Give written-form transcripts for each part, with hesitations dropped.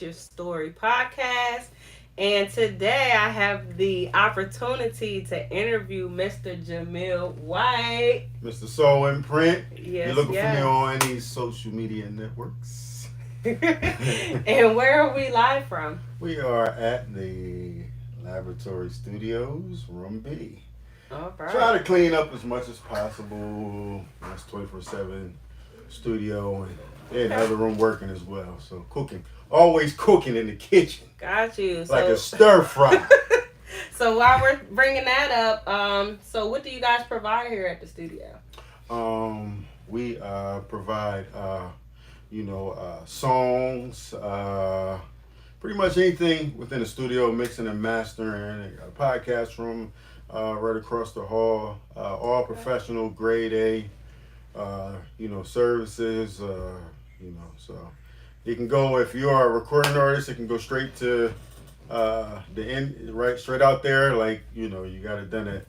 Your Story podcast. And today I have the opportunity to interview Mr. Jamil White. Mr. Soul Imprint. You're Yes, looking for me yes. on any social media networks. And where are we live from? We are at the Laboratory Studios, Room B. All Try right. to clean up as much as possible. That's 24/7 studio and Okay. other room working as well. So cooking, always cooking in the kitchen, Got you. like a So, stir fry. so while we're bringing that up, so what do you guys provide here at the studio? We provide, songs, pretty much anything within the studio, mixing and mastering. They got a podcast room right across the hall, all Okay. professional, grade A, services, so you can go, if you are a recording artist, it can go straight to the end, right, straight out there, like, you got it done at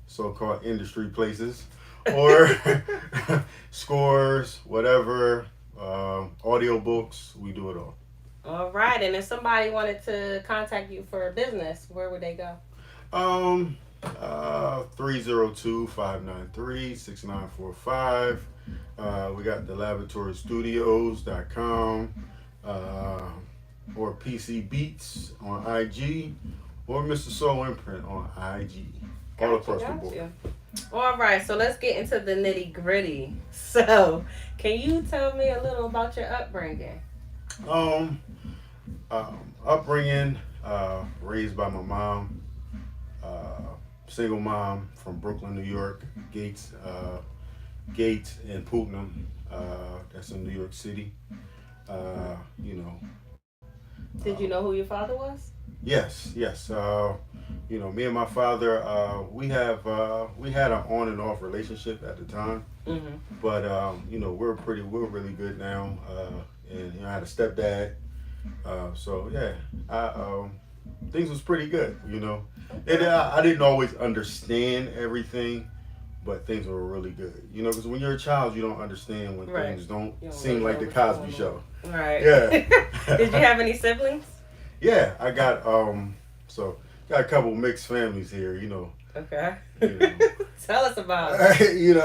so-called industry places, or scores, whatever, audiobooks, we do it all. All right. And if somebody wanted to contact you for a business, where would they go? 302-593-6945. We got the laboratorystudios.com, or PC Beats on IG, or Mr. Soul Imprint on IG, all Got you, across the got board. you. All right, so let's get into the nitty gritty. So, can you tell me a little about your upbringing? Um, Upbringing, raised by my mom, uh, single mom from Brooklyn, New York, Gates and Putnam, that's in New York City. Uh, you know, Did you know who your father was? yes, yes. Me and my father, we had an on and off relationship at the time, Mm-hmm. but we're really good now. And I had a stepdad, so yeah, things was pretty good. And I didn't always understand everything, but things were really good. Because when you're a child, you don't understand when Right. things don't You don't really seem know like the what's Cosby going Show. on. Right. Yeah. Did you have any siblings? Yeah, I got got a couple mixed families here. Okay. You know. Tell us about it.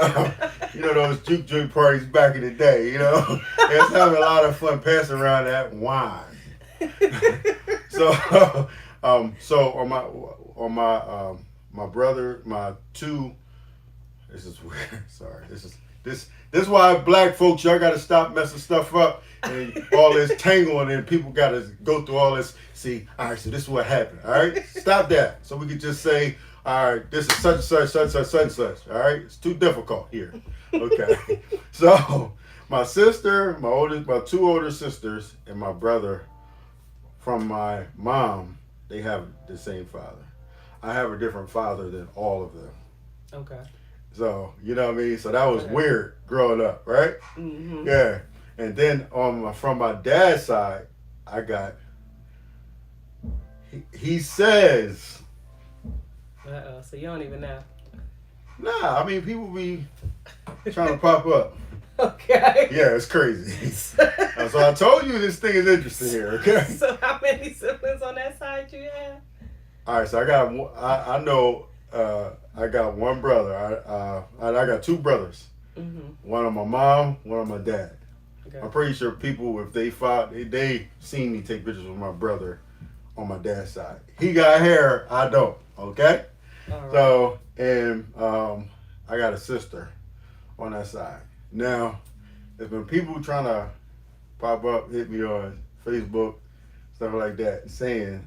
Those juke joint parties back in the day. They was having a lot of fun passing around that wine. so, so my brother, my two. This is weird. Sorry. This is why black folks, y'all got to stop messing stuff up and all this tangling and people got to go through all this. See, all right. So this is what happened. All right, stop that. So we could just say, all right, this is such and such, such and such, such and such. All right, it's too difficult here. Okay. So my sister, my two older sisters, and my brother from my mom, they have the same father. I have a different father than all of them. Okay. So, you know what I mean? So that was Okay. weird growing up, right? Mm-hmm. Yeah. And then from my dad's side, I got, he says, Uh-oh. So you don't even know. nah, I mean, people be trying to pop up. Okay. Yeah, it's crazy. So I told you this thing is interesting here, okay? So how many siblings on that side you have? All right, so I know, I got one brother. I got two brothers. Mm-hmm. One on my mom, one on my dad. Okay. I'm pretty sure people, if they fought, they seen me take pictures with my brother on my dad's side. He got hair, I don't. Okay, All right. so and I got a sister on that side. Now, there's been people trying to pop up, hit me on Facebook, stuff like that, saying,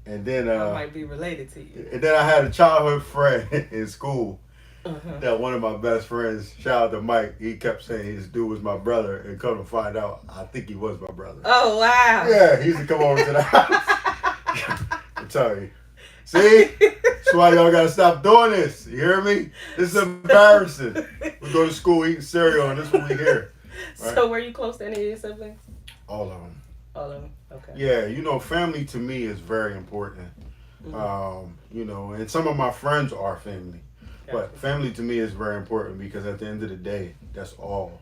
and then I might be related to you. I had a childhood friend in school. Uh-huh. That one of my best friends, shout out to Mike, he kept saying his dude was my brother, and come to find out, I think he was my brother. Oh wow. Yeah, he used to come over to the house. I'm telling you. See? That's why y'all gotta stop doing this. You hear me? This is embarrassing. We go to school eating cereal, and this is what we hear. Right? So were you close to any of your siblings? All of them. All of them. Okay. Yeah, family to me is very important. Mm-hmm. And some of my friends are family. Gotcha. But family to me is very important because at the end of the day, that's all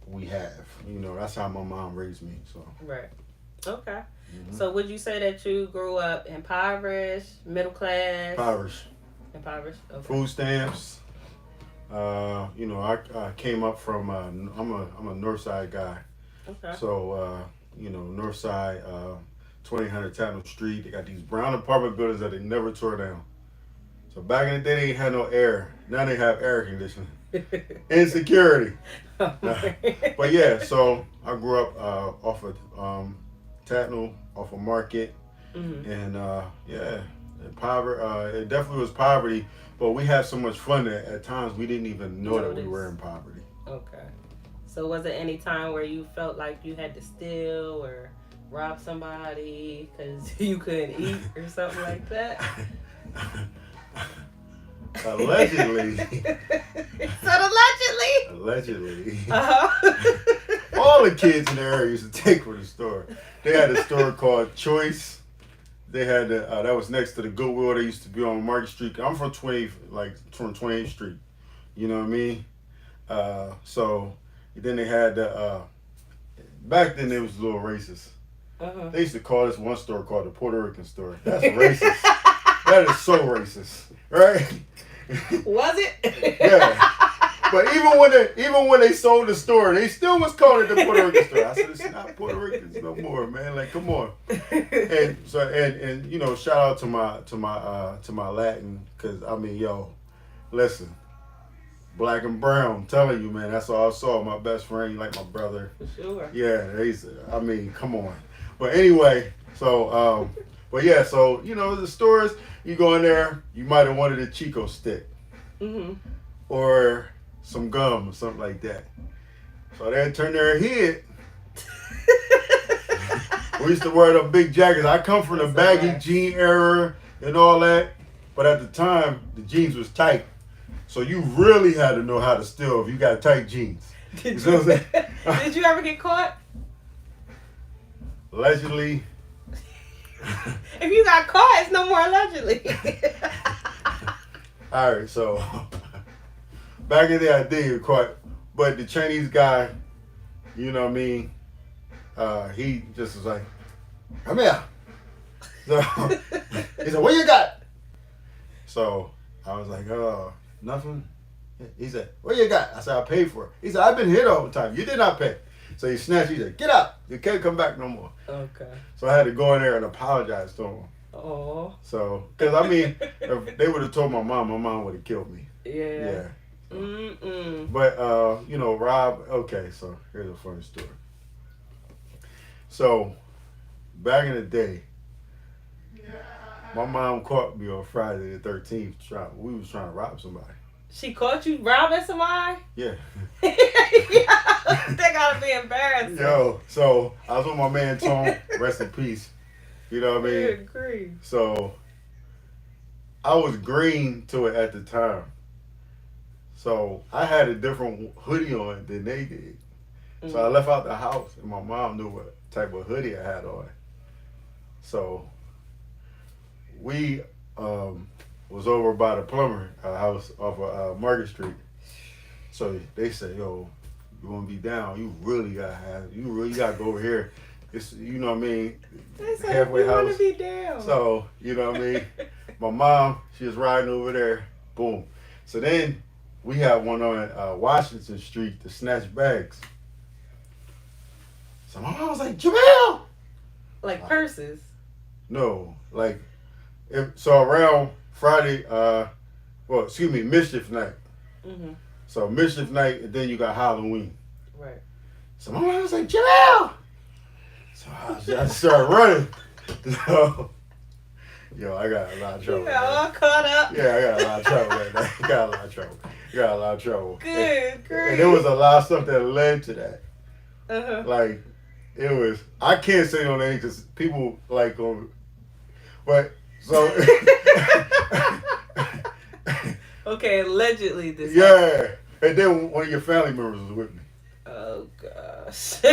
we have. You know, that's how my mom raised me. So. Right. Okay. Mm-hmm. So would you say that you grew up impoverished, middle class? Impoverished. Impoverished. Okay. Food stamps. You know, I came up from I'm a North Side guy. Okay. So you know, North Side, 2000 Tatnall Street. They got these brown apartment buildings that they never tore down. So back in the day, they ain't had no air. Now they have air conditioning. Insecurity. But yeah, so I grew up off of Tatnall, off of Market, and yeah, it definitely was poverty. But we had so much fun that at times we didn't even know that we were in poverty. Okay. So was there any time where you felt like you had to steal or rob somebody because you couldn't eat or something like that? Allegedly. So allegedly? Allegedly. Uh-huh. All the kids in the area used to take from the store. They had a store called Choice. They had that was next to the Goodwill. They used to be on Market Street. I'm from 28th Street. You know what I mean? So then they had back then they was a little racist. Uh-huh. They used to call this one store called the Puerto Rican store. That's racist. That is so racist, right? Was it? Yeah. But even when they sold the store, they still was calling it the Puerto Rican store. I said, it's not Puerto Ricans no more, man. Like, come on. And so and you know, shout out to my Latin, because I mean, yo, listen, black and brown, I'm telling you, man, that's all I saw. My best friend, like my brother. For sure. Yeah, I mean, come on. But anyway, so but yeah, so you know, the stores, you go in there, you might have wanted a Chico stick. Mm-hmm. Or some gum or something like that. So they turn their head. We used to wear them big jackets. I come from the baggy jean era and all that, but at the time the jeans was tight. So you really had to know how to steal if you got tight jeans. Did you ever get caught? Allegedly. If you got caught, it's no more allegedly. All right, so back in the day, I did get caught, but the Chinese guy, you know what I mean, he just was like, come here. So he said, what you got? So I was like, nothing. He said, what you got? I said, I paid for it. He said, I've been here the whole time. You did not pay. So he snatched. He said, get out. You can't come back no more. Okay. So I had to go in there and apologize to him. Oh. So, because I mean, if they would have told my mom would have killed me. Yeah. Yeah. Mm-mm. But, you know, Rob, okay, so here's a funny story. So, back in the day, my mom caught me on Friday the 13th. We was trying to rob somebody. She caught you robbing somebody? Yeah. They gotta be embarrassing. Yo, so I was with my man Tom, rest in peace. You know what I mean? Good grief. So, I was green to it at the time. So I had a different hoodie on than they did. So I left out the house and my mom knew what type of hoodie I had on. So we was over by the plumber house off of Market Street. So they said, yo, you wanna be down, you really gotta go over here. It's, you know what I mean, They said, halfway you house. wanna be down. So, you know what I mean? My mom, she was riding over there. Boom. So then we had one on Washington Street to snatch bags. So my mom was like, Jamil! Like purses? No, like, so around Friday, Mischief night. Mm-hmm. So Mischief night, and then you got Halloween. Right. So my mom was like, Jamil! So I started running. So, yo, I got a lot of trouble. You got all caught up. Yeah, I got a lot of trouble right now. Got a lot of trouble. Good grief. And there was a lot of stuff that led to that. Uh-huh. Like, it was, I can't say no name because people like but so. Okay, allegedly this. Yeah, and then one of your family members was with me. Oh gosh.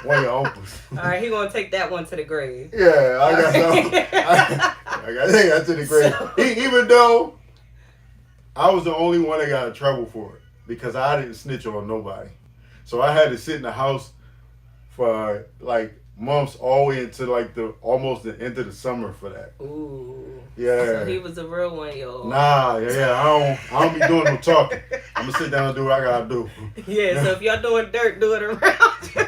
One of your uncles. All right, he gonna take that one to the grave. Yeah, I got I got that to the grave. So- Even though I was the only one that got in trouble for it because I didn't snitch on nobody. So I had to sit in the house for like months, all the way until like almost the end of the summer for that. Ooh. Yeah. So he was a real one, yo. Nah, yeah. I don't be doing no talking. I'm gonna sit down and do what I gotta do. Yeah. So if y'all doing dirt, do it around you.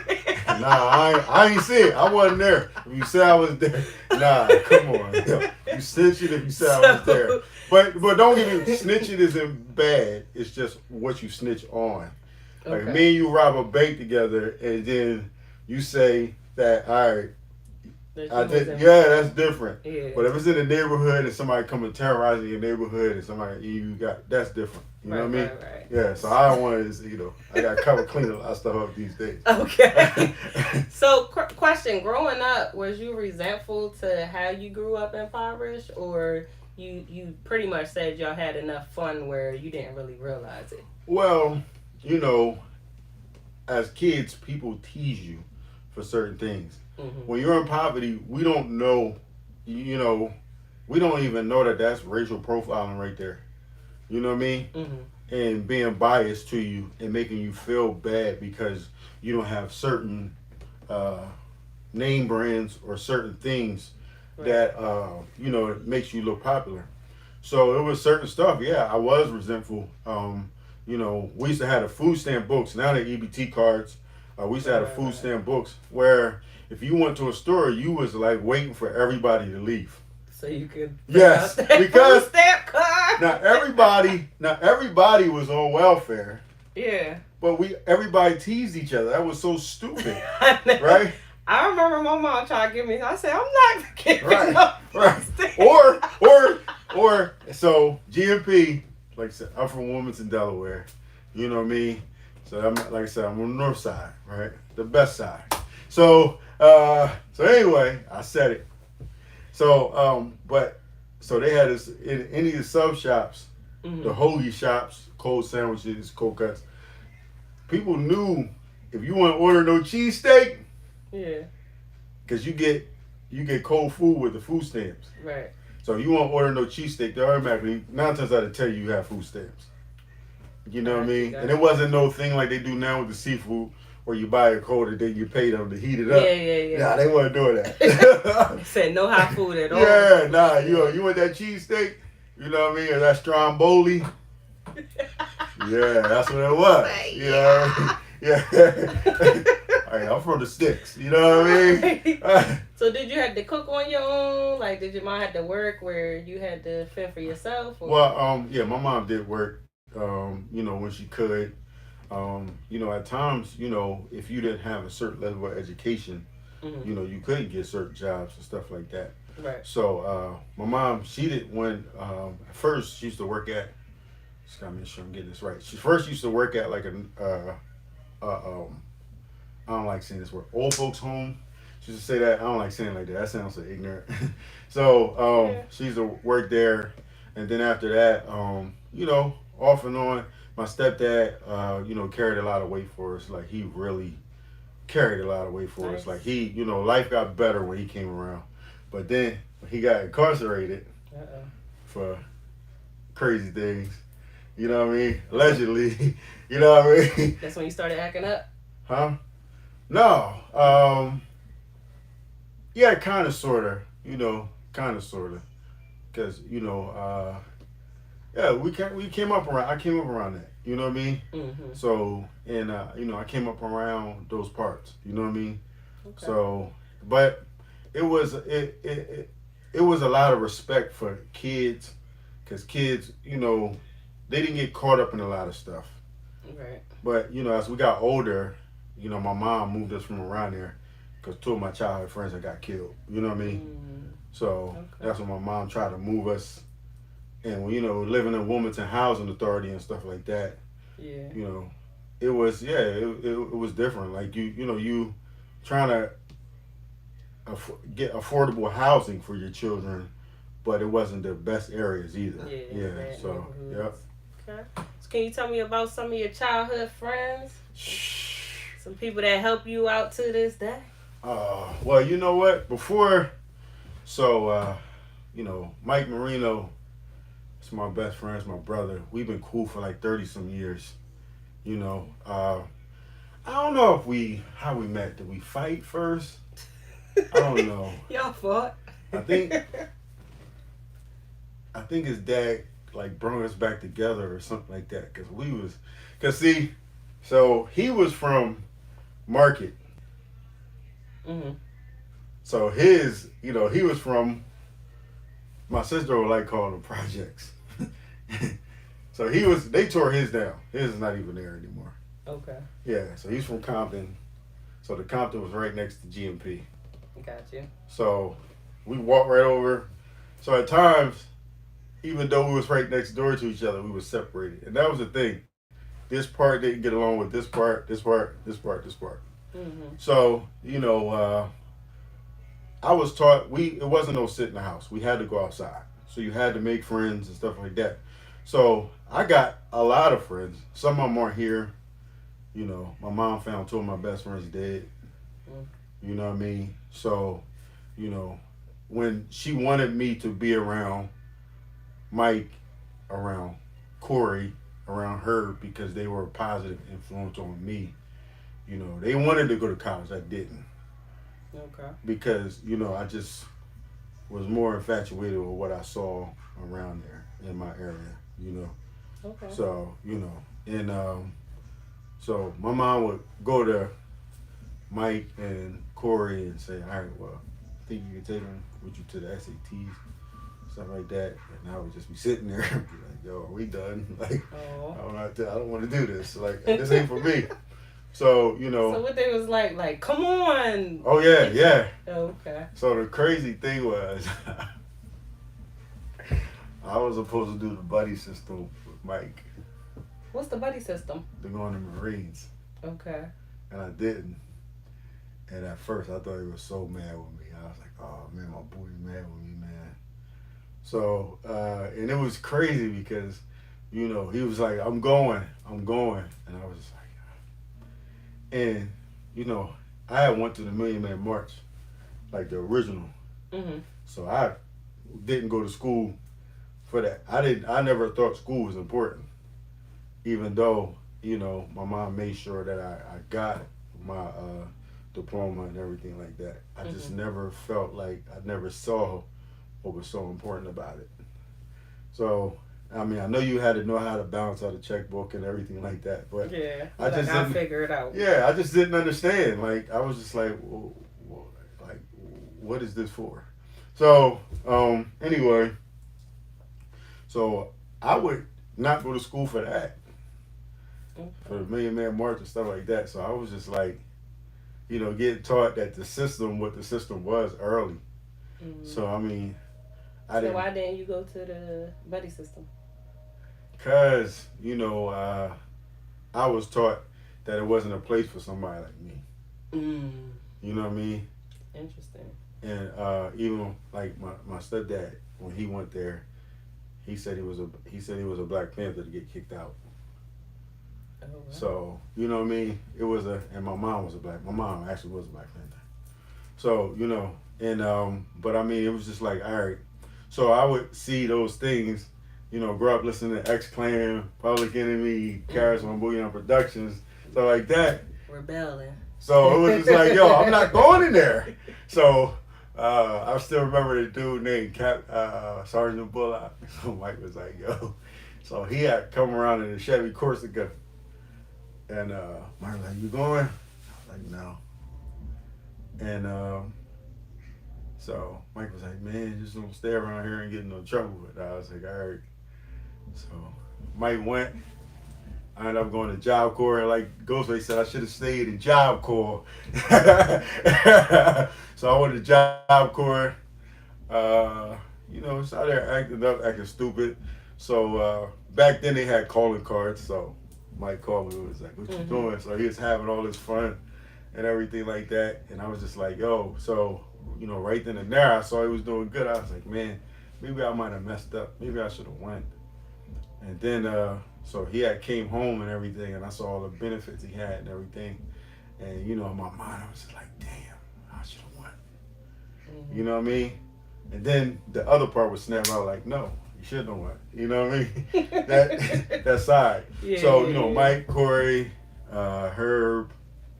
Nah, I ain't see it. I wasn't there. If you said I was there, nah, come on. Yo, you snitching if you said I was there. But don't get me, snitching isn't bad. It's just what you snitch on. Like me and you rob a bank together, and then you say that, all right, that's different. Yeah. But if it's in the neighborhood and somebody come and terrorizing your neighborhood and that's different. You know what I mean? Right. Yeah, so I don't want to, I got to cover clean a lot of stuff up these days. Okay. So, question, growing up, was you resentful to how you grew up impoverished, or you pretty much said y'all had enough fun where you didn't really realize it? Well, as kids, people tease you for certain things. Mm-hmm. When you're in poverty, we don't know, we don't even know that that's racial profiling right there. You know what I mean? Mm-hmm. And being biased to you and making you feel bad because you don't have certain name brands or certain things that, it makes you look popular. So it was certain stuff. Yeah, I was resentful. We used to have the food stamp books. Now they're EBT cards. We used to have the food stamp books where if you went to a store, you was like waiting for everybody to leave. So you could because food stamp card. Now everybody was on welfare. Yeah. But everybody teased each other. That was so stupid. Right? I remember my mom trying to give me. I said, I'm not giving up. Right. Or so GMP, like I said, I'm from Wilmington, Delaware. You know what I mean? So I'm like I said, I'm on the north side, right? The best side. So anyway, I said it. So so they had this in any of the sub shops, mm-hmm. the hoagie shops, cold sandwiches, cold cuts. People knew if you want to order no cheesesteak, yeah, because you get cold food with the food stamps. Right. So if you want to order no cheesesteak, they automatically 9 times out of 10 you have food stamps. You know what I mean? And it wasn't no thing like they do now with the seafood, where you buy a cold and then you pay them to heat it up. Yeah. Nah, they weren't doing that. They said no hot food at all. Yeah, nah, you want that cheesesteak? You know what I mean? Or that stromboli? Yeah, that's what it was. You know? Yeah. Right, I'm from the sticks. You know what I mean? So did you have to cook on your own? Like, did your mom have to work where you had to fend for yourself? Or? Well, yeah, my mom did work, when she could. At times, if you didn't have a certain level of education, mm-hmm. You couldn't get certain jobs and stuff like that. Right. So, my mom, she did first she used to work at, just gotta make sure I'm getting this right. She first used to work at like I don't like saying this word, old folks home. She used to say that. I don't like saying it like that. That sounds so ignorant. So, she used to work there. And then after that, off and on, my stepdad, carried a lot of weight for us. Like, he really carried a lot of weight for us. Like, he, life got better when he came around. But then he got incarcerated for crazy things. You know what I mean? Allegedly. You know what I mean? That's when you started acting up? Huh? No. Yeah, kind of, sort of. Kind of, sort of. Because, yeah, we came up around. I came up around that. You know what I mean? Mm-hmm. So, and I came up around those parts. You know what I mean? Okay. So, but it was it was a lot of respect for kids, because kids, they didn't get caught up in a lot of stuff. Right. But as we got older, my mom moved us from around there, because 2 of my childhood friends had got killed. You know what I mean? Mm-hmm. So that's when my mom tried to move us. And living in Wilmington Housing Authority and stuff like that, it was it was different. Like you trying to get affordable housing for your children, but it wasn't the best areas either. Yeah. So yep. Okay. So can you tell me about some of your childhood friends? Some people that help you out to this day? Well, you know what? Before, Mike Marino. It's my best friend, it's my brother. We've been cool for like 30 some years. I I don't know how we met. Did we fight first? I don't know. Y'all fought. I think his dad like brought us back together or something like that. Cause see, so he was from Market. Mm-hmm. So his, he was from, my sister would like calling them projects. So they tore his down. His is not even there anymore. Okay. Yeah, so he's from Compton. So the Compton was right next to GMP. Got you. So we walked right over. So at times, even though we was right next door to each other, we was separated. And that was the thing. This part didn't get along with this part, this part, this part, this part. Mm-hmm. So, I was taught it wasn't no sit in the house. We had to go outside. So you had to make friends and stuff like that. So I got a lot of friends. Some of them aren't here. My mom found two of my best friends dead. Mm. You know what I mean? So, when she wanted me to be around Mike, around Corey, around her because they were a positive influence on me, they wanted to go to college. I didn't. Okay. Because, I just was more infatuated with what I saw around there in my area, Okay. So, and so my mom would go to Mike and Corey and say, all right, well, I think you can take them with you to the SATs, stuff like that. And I would just be sitting there and be like, yo, are we done? Like, I don't want to do this. Like, this ain't for me. So, So what they was like, come on. Oh, yeah. Okay. So the crazy thing was, I was supposed to do the buddy system with Mike. What's the buddy system? To go in the Marines. Okay. And I didn't. And at first, I thought he was so mad with me. I was like, oh, man, my boy mad with me, man. So, and it was crazy because, he was like, I'm going. And I was just like, and, I had went to the Million Man March, like the original. Mm-hmm. So I didn't go to school for that. I never thought school was important, even though, my mom made sure that I got my diploma and everything like that. I just never felt like, I never saw what was so important about it. So, I mean, I know you had to know how to balance out a checkbook and everything like that, but yeah, I just didn't figure it out. Yeah, I just didn't understand. Like, I was just like, well, like, what is this for? So, anyway, so I would not go to school for that, for the Million Man March and stuff like that. So I was just like, getting taught that what the system was early. Mm-hmm. So, I mean, why didn't you go to the buddy system? Because, I was taught that it wasn't a place for somebody like me. Mm. You know what I mean? Interesting. And even like my stepdad, when he went there, he said he was a Black Panther to get kicked out. Oh, wow. So, you know what I mean? It was and my mom actually was a Black Panther. So, and but I mean, it was just like, all right. So I would see those things, grow up listening to X-Clan, Public Enemy, Karis on Bouillon Productions, stuff like that. Rebelling. So it was just like, yo, I'm not going in there. So I still remember the dude named Sergeant Bullock. So Mike was like, yo. So he had come around in a Chevy Corsica. And Mike was like, you going? I was like, no. And so Mike was like, man, just don't stay around here and get in no trouble. But I was like, all right. So Mike went. I ended up going to Job Corps. And like Ghostface said, I should have stayed in Job Corps. So I went to Job Corps. So out there acting stupid. So back then they had calling cards. So Mike called me and was like, what you doing? So he was having all this fun and everything like that. And I was just like, yo. So, right then and there, I saw he was doing good. I was like, man, maybe I might have messed up. Maybe I should have went. And then, so he had came home and everything, and I saw all the benefits he had and everything. And, in my mind, I was just like, damn, I should have won. Mm-hmm. You know what I mean? And then the other part was snap out like, no, you shouldn't have won. You know what I mean? that side. Yeah, so, Mike, Corey, Herb,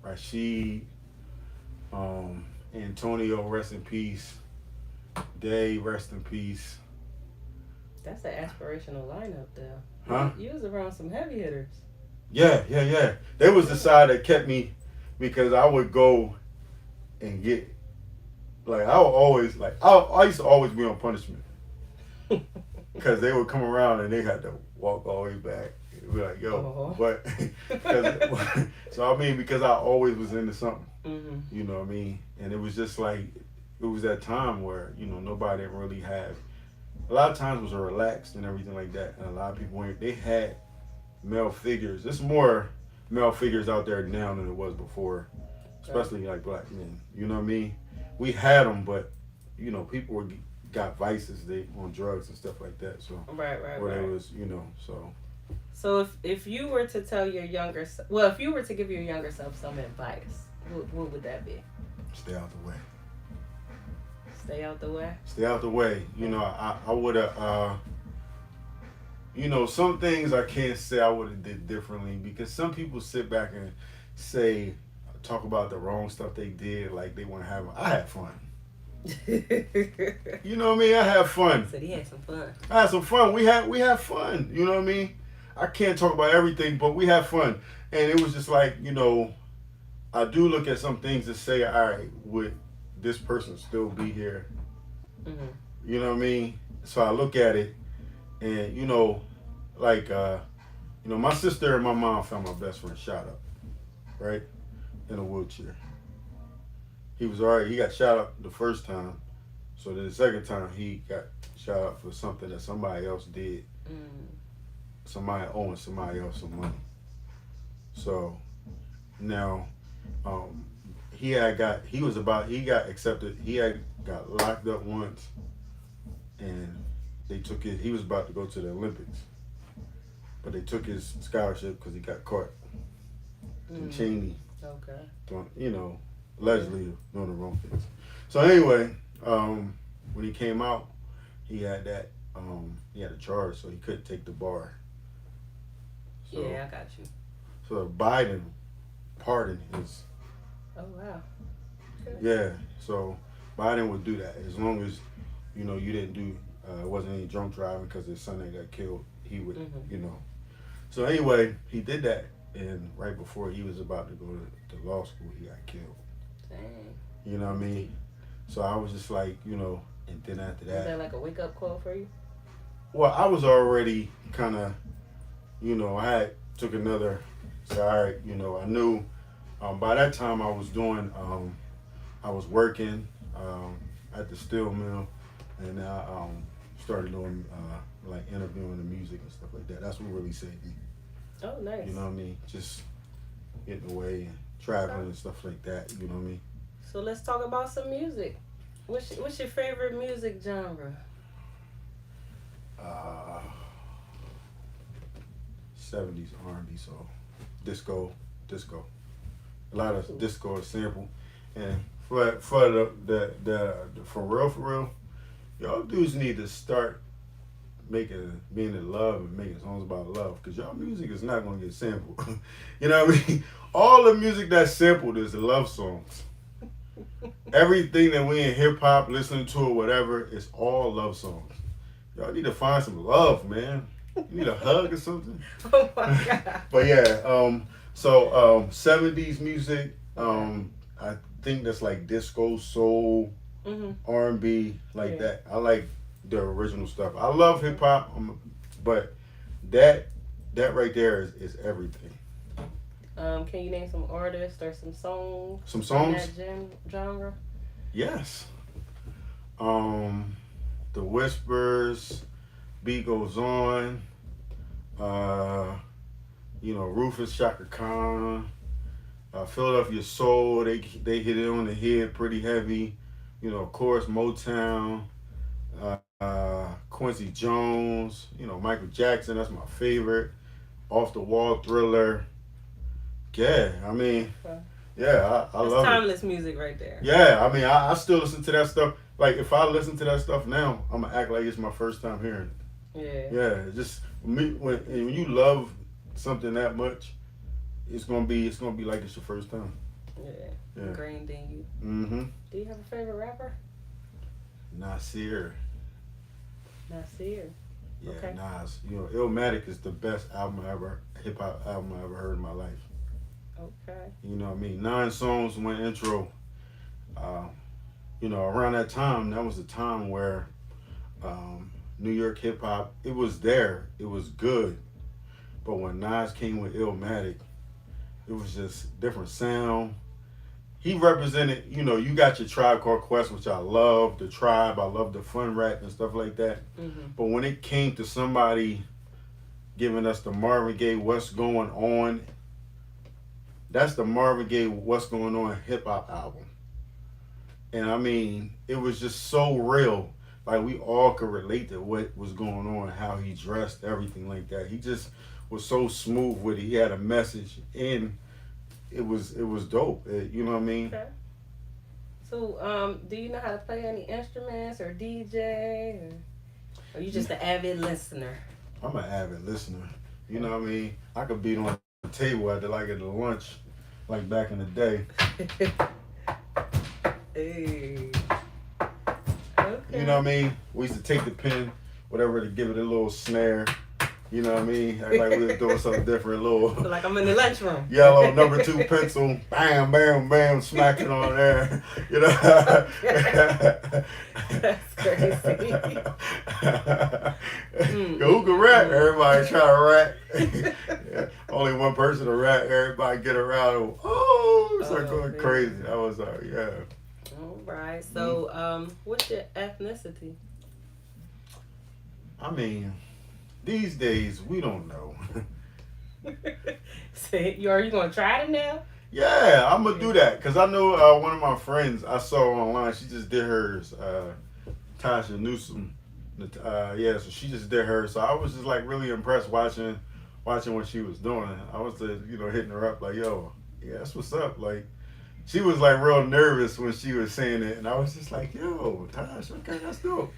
Rashid, Antonio, rest in peace. Day, rest in peace. That's an aspirational lineup, though. Huh? You was around some heavy hitters. Yeah. They was the side that kept me because I would go and get like I would always like I used to always be on punishment because they would come around and they had to walk all the way back. Be like, yo, but so I mean because I always was into something, you know what I mean, and it was just like it was that time where nobody really had. A lot of times was relaxed and everything like that, and a lot of people they had male figures. There's more male figures out there now than it was before, especially like black men. You know what I mean? We had them, but people got vices, they on drugs and stuff like that. So right. It was so. So if you were to tell your younger if you were to give your younger self some advice, what would that be? Stay out the way. Stay out the way. Stay out the way. I would have. Some things I can't say I would have did differently because some people sit back and talk about the wrong stuff they did, like they want to have. I had fun. You know what I mean? I had fun. So he had some fun. I had some fun. We had fun. You know what I mean? I can't talk about everything, but we had fun, and it was just like I do look at some things to say, all right, would this person still be here? Mm-hmm. You know what I mean? So I look at it, and my sister and my mom found my best friend shot up, right, in a wheelchair. He was alright. He got shot up the first time, so then the second time he got shot up for something that somebody else did. Somebody owing somebody else some money. So now, he got accepted. He had got locked up once, and they took it. He was about to go to the Olympics, but they took his scholarship because he got caught in Cheney. Okay. Doing, allegedly doing the wrong things. So anyway, when he came out, he had that. He had a charge, so he couldn't take the bar. So, yeah, I got you. So Biden pardoned his. Oh wow. Okay. Yeah, so Biden would do that as long as you didn't do it wasn't any drunk driving because his son that got killed. He would So anyway, he did that, and right before he was about to go to law school, he got killed. Dang. You know what I mean? So I was just like, and then after that. Was that like a wake up call for you? Well, I was already kind of, I had took another. So all right, I knew. By that time, I was doing. I was working at the steel mill, and I started doing like interviewing the music and stuff like that. That's what really saved me. Oh, nice. You know what I mean? Just getting away and traveling and stuff like that. You know what I mean? So let's talk about some music. What's your favorite music genre? 70s R&B, so disco. A lot of disco is sample, and for the for real, y'all dudes need to start being in love and making songs about love, because y'all music is not gonna get sampled. You know what I mean? All the music that's sampled is the love songs. Everything that we in hip hop listening to or whatever is all love songs. Y'all need to find some love, man. You need a hug or something. Oh my God. But yeah, so 70s music, I think that's like disco, soul, R&B, like that. I like the original stuff. I love hip hop, but that right there is everything. Can you name some artists or some songs? Some songs? In that genre? Yes. The Whispers, Beat Goes On, Rufus, Shaka Khan, Philadelphia Soul, they hit it on the head pretty heavy. Of course, Motown, Quincy Jones, Michael Jackson, that's my favorite. Off the Wall Thriller. Yeah, I mean, yeah, I love it. Timeless music right there. Yeah, I mean, I still listen to that stuff. Like, if I listen to that stuff now, I'm going to act like it's my first time hearing it. Yeah. Yeah, just when you love something that much, it's gonna be like it's your first time. Yeah. Ingrained in you. Mm-hmm. Do you have a favorite rapper? Nasir. Nasir. Yeah, Okay. Nas. You know, Illmatic is the best hip hop album I ever heard in my life. Okay. You know what I mean? 9 songs, 1 intro. Uh, you know, around that time, that was the time where New York hip hop, it was there, it was good. But when Nas came with Illmatic, it was just different sound. He represented, you know, you got your Tribe Called Quest, which I love, the Tribe, I love the fun rap and stuff like that. Mm-hmm. But when it came to somebody giving us the Marvin Gaye What's Going On, that's the Marvin Gaye What's Going On hip hop album. And I mean, it was just so real. Like we all could relate to what was going on, how he dressed, everything like that. He just was so smooth with it. He had a message, and it was dope. You know what I mean? Okay. So, do you know how to play any instruments or DJ, or you just an avid listener? I'm an avid listener. You know what I mean? I could beat on the table at the lunch, like back in the day. Hey. Okay. You know what I mean? We used to take the pen, whatever, to give it a little snare. You know what I mean? Act like we were doing something different, a little. Like I'm in the lunchroom. Yellow number 2 pencil, bam, bam, bam, smack it on there. You know. That's crazy. Who can rap? Everybody try to rap. Yeah. Only one person to rap. Everybody get around. And, start going crazy. That was yeah. All right. So, what's your ethnicity? I mean, these days we don't know. Say, are you gonna try it now? Yeah, I'm gonna do that because I know one of my friends I saw online. She just did hers. Tasha Newsom. Yeah, so she just did hers. So I was just like really impressed watching what she was doing. I was hitting her up like, yo, yeah, that's what's up. Like, she was like real nervous when she was saying it, and I was just like, yo, Tash, okay, that's dope.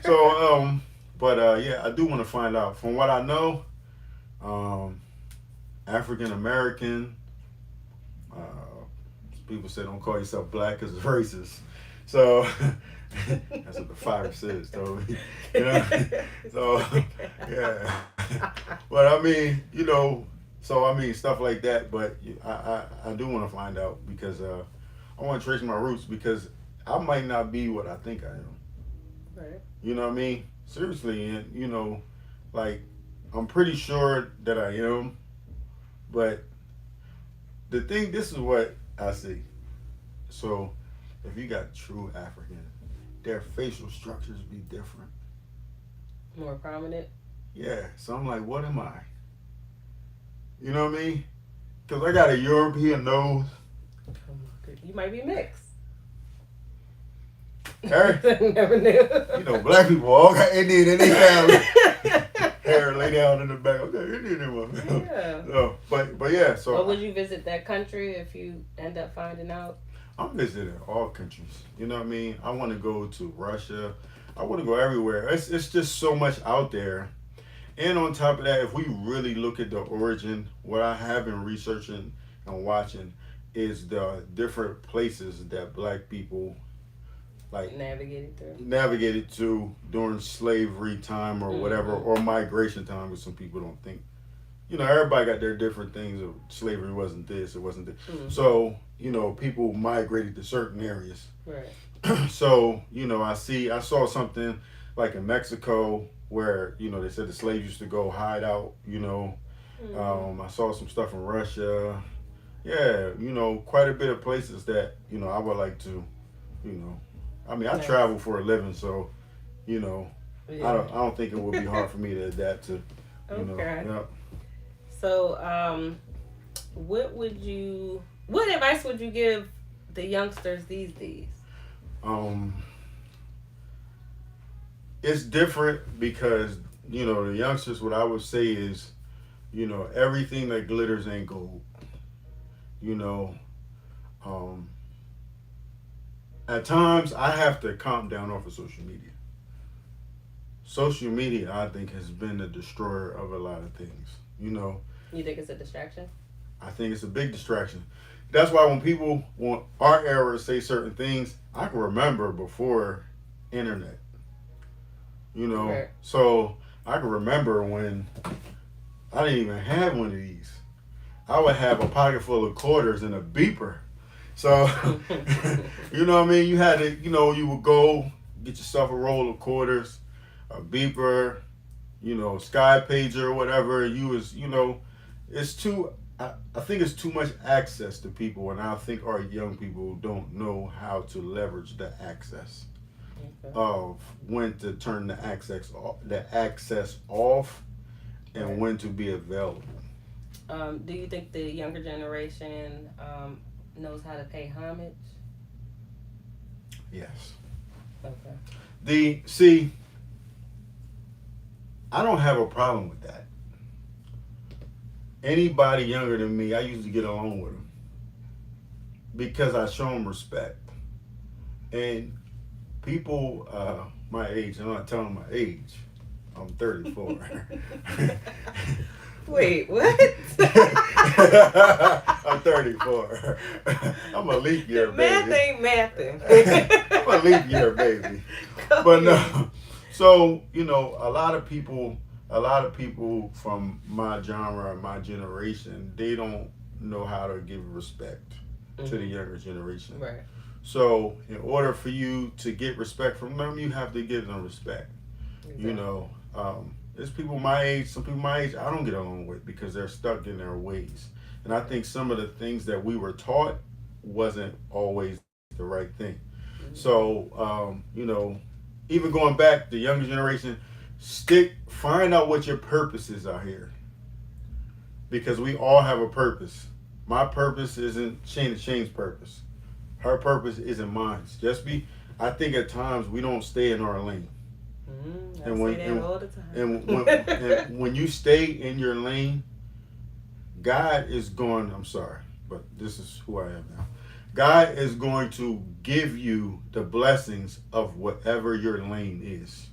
So yeah, I do want to find out. From what I know, African American. People say don't call yourself black because it's racist. So that's what the fire says, told me. You know? So yeah. But I mean, stuff like that. But I do want to find out because I want to trace my roots because I might not be what I think I am. Right. You know what I mean? Seriously, and like I'm pretty sure that I am, but this is what I see. So if you got true African, their facial structures be different. More prominent? Yeah. So I'm like, what am I? You know what I mean? Because I got a European nose. You might be mixed. Never knew. Black people all got Indian in their family. Hair lay down in the back. Okay, Indian one. Yeah. So, but yeah. So. But would you visit that country if you end up finding out? I'm visiting all countries. You know what I mean? I want to go to Russia. I want to go everywhere. It's just so much out there. And on top of that, if we really look at the origin, what I have been researching and watching is the different places that black people navigated to during slavery time or whatever, or migration time, because some people don't think. Everybody got their different things of slavery wasn't this, it wasn't this. Mm-hmm. So, people migrated to certain areas. Right. So, I saw something like in Mexico where, they said the slaves used to go hide out, I saw some stuff in Russia. Yeah, quite a bit of places that, I would like to, I travel for a living, so, yeah. I don't think it would be hard for me to adapt to, okay. Yeah. So, what advice would you give the youngsters these days? It's different because, the youngsters, what I would say is, everything that glitters ain't gold. At times I have to calm down off of social media. Social media, I think, has been the destroyer of a lot of things. You think it's a distraction? I think it's a big distraction. that's why when people want our era say certain things, I can remember before internet. You know, Right. so I can remember when I didn't even have one of these. I would have a pocket full of quarters and a beeper. So, you know what I mean? You had to, you would go get yourself a roll of quarters, a beeper, sky pager or whatever. It's too, I think it's too much access to people, and I think our young people don't know how to leverage the access of when to turn the access off and when to be available. Do you think the younger generation knows how to pay homage? Yes. Okay. I don't have a problem with that. Anybody younger than me, I usually get along with them because I show them respect. And people my age, I'm not telling my age. I'm 34. Wait, what? I'm 34. I'm a leap year baby. Math ain't mathing. I'm a leap year baby. But no. So, a lot of people from my genre and my generation, they don't know how to give respect to the younger generation. Right. So, in order for you to get respect from them, you have to give them respect. Exactly. There's people my age, some people my age I don't get along with because they're stuck in their ways. And I think some of the things that we were taught wasn't always the right thing. Mm-hmm. So, even going back, the younger generation, find out what your purpose is out here. Because we all have a purpose. My purpose isn't Shane's purpose. Her purpose isn't mine. I think at times we don't stay in our lane. I say that all the time. And when you stay in your lane, God is going, I'm sorry, but this is who I am now. God is going to give you the blessings of whatever your lane is.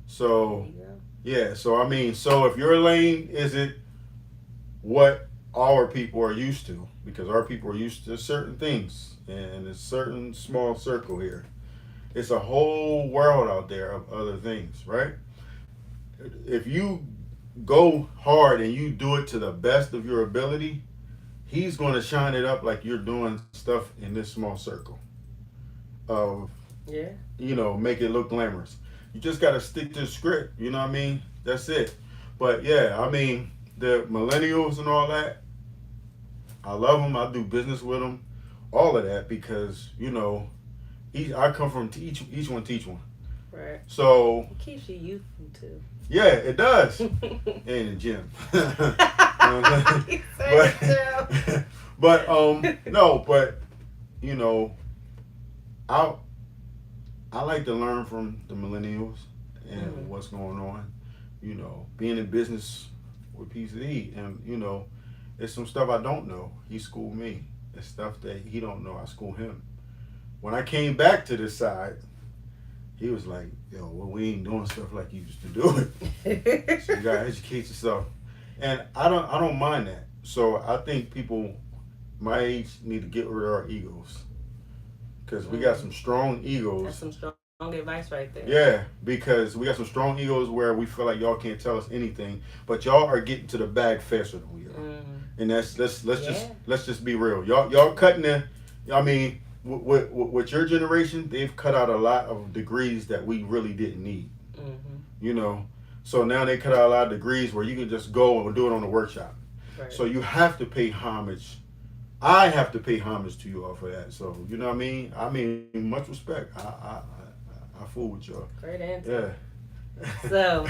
So, yeah, so if your lane isn't what our people are used to, because our people are used to certain things and a certain small circle here. It's a whole world out there of other things, right? If you go hard and you do it to the best of your ability, he's going to shine it up like you're doing stuff in this small circle of, make it look glamorous. You just got to stick to the script, you know what I mean? That's it. But yeah, the millennials and all that, I love them. I do business with them, all of that, because, I come from each one teach one. Right. So it keeps you youthful too. Yeah, it does. And in the gym. I like to learn from the millennials and what's going on. Being in business with PCE, and it's some stuff I don't know. He schooled me. It's stuff that he don't know. I school him. When I came back to this side, he was like, we ain't doing stuff like you used to do it. So you gotta educate yourself. And I don't mind that. So I think people my age need to get rid of our egos. Because we got some strong egos. That's some strong advice right there. Yeah, because we got some strong egos where we feel like y'all can't tell us anything, but y'all are getting to the bag faster than we are. And let's just be real. Y'all cutting with your generation, they've cut out a lot of degrees that we really didn't need. So now they cut out a lot of degrees where you can just go and do it on the workshop. Right. So you have to pay homage. I have to pay homage to you all for that. So you know what I mean? Much respect. I fool with y'all. Great answer. Yeah. So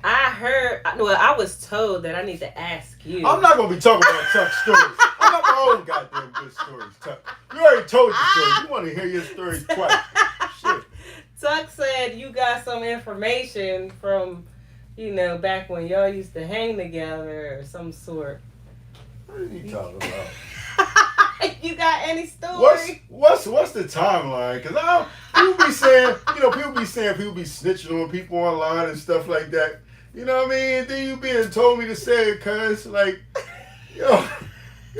I was told that I need to ask you. I'm not gonna be talking about Tuck stories. I got my own goddamn good stories, Tuck. You already told your story. You want to hear your stories twice. Shit. Tuck said you got some information from, back when y'all used to hang together or some sort. What are you talking about? You got any story? What's the timeline? Because people be saying people be snitching on people online and stuff like that. You know what I mean? And then you being told me to say it, cuz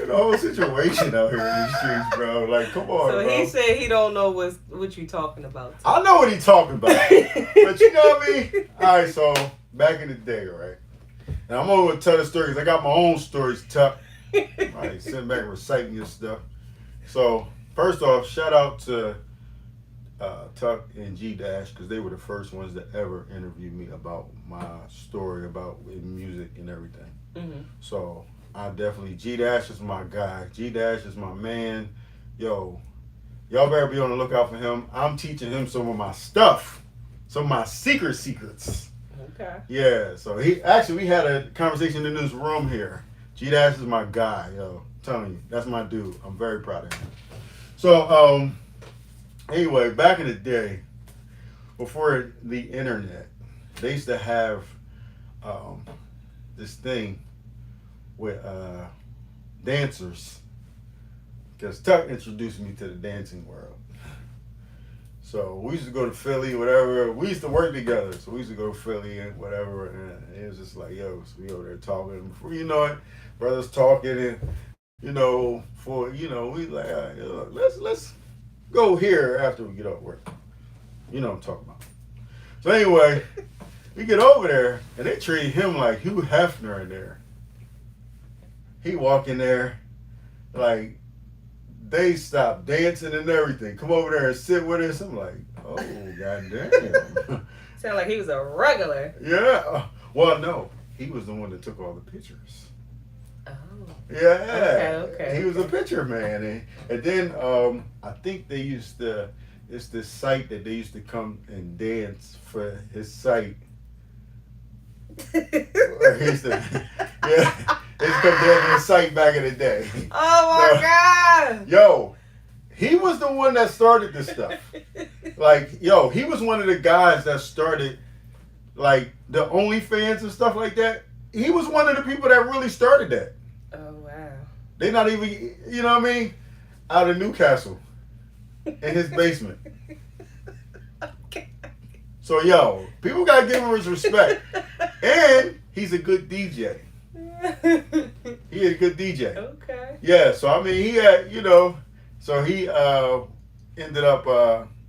The whole situation out here in these streets, bro. Like, come on, So bro. he said he don't know what you talking about. I know what he talking about. But you know what I mean? All right, so back in the day, right? Now, I'm going to tell the stories. I got my own stories, Tuck. Right, sitting back and reciting your stuff. So, first off, shout out to Tuck and G Dash, because they were the first ones that ever interviewed me about my story about music and everything. Mm-hmm. So, I definitely, G Dash is my guy. G Dash is my man. Yo, y'all better be on the lookout for him. I'm teaching him some of my stuff, some of my secrets. Okay. Yeah, so we had a conversation in this room here. G Dash is my guy, yo. I'm telling you, that's my dude. I'm very proud of him. So, anyway, back in the day, before the internet, they used to have this thing with dancers. Because Tuck introduced me to the dancing world. So we used to go to Philly, whatever. We used to work together. So we used to go to Philly and whatever. And it was just like, yo, so we over there talking. Before you know it, brothers talking and, we like, all right, look, let's go here after we get off work. You know what I'm talking about. So anyway, we get over there and they treat him like Hugh Hefner in there. He walk in there like, they stopped dancing and everything. Come over there and sit with us. I'm like, oh, goddamn. Sound like he was a regular. Yeah. Well, no. He was the one that took all the pictures. Oh. Yeah. Okay. He was a picture man. And then I think they used to, it's this site that they used to come and dance for his site. He used to, yeah. They used to come dance for his site back in the day. Oh my God. Yo, he was the one that started this stuff. Like, yo, he was one of the guys that started, like, the OnlyFans and stuff like that. He was one of the people that really started that. Oh, wow. They not even, you know what I mean? Out of Newcastle. In his basement. Okay. So, yo, people got to give him his respect. And he's a good DJ. He is a good DJ. Okay. Yeah, so I mean, he had, so he ended up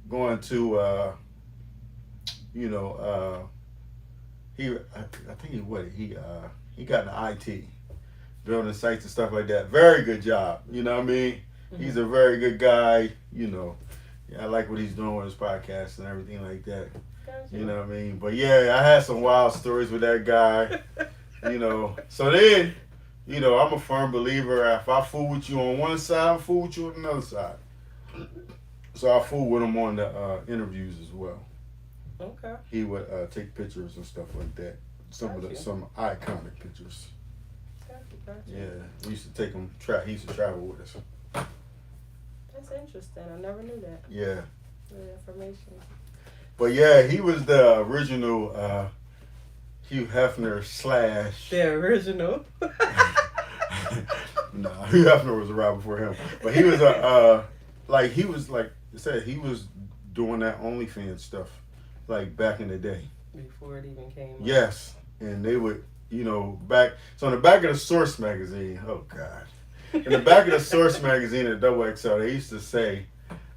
going to, he got into IT, building sites and stuff like that. Very good job. You know what I mean? Mm-hmm. He's a very good guy. Yeah, I like what he's doing with his podcast and everything like that. Gotcha. You know what I mean? But yeah, I had some wild stories with that guy. So then, I'm a firm believer. If I fool with you on one side, I fool with you on another side. So I fool with him on the interviews as well. Okay. He would take pictures and stuff like that. Some iconic pictures. Gotcha. Yeah, we used to take him. He used to travel with us. That's interesting. I never knew that. Yeah. Good information. But yeah, he was the original Hugh Hefner / The original. No, Hugh Hefner was around before him. But he was he was doing that OnlyFans stuff, like back in the day. Before it even came out. Yes. And they would, so in the back of the Source magazine, oh God. In the back of the Source magazine at XXL, they used to say,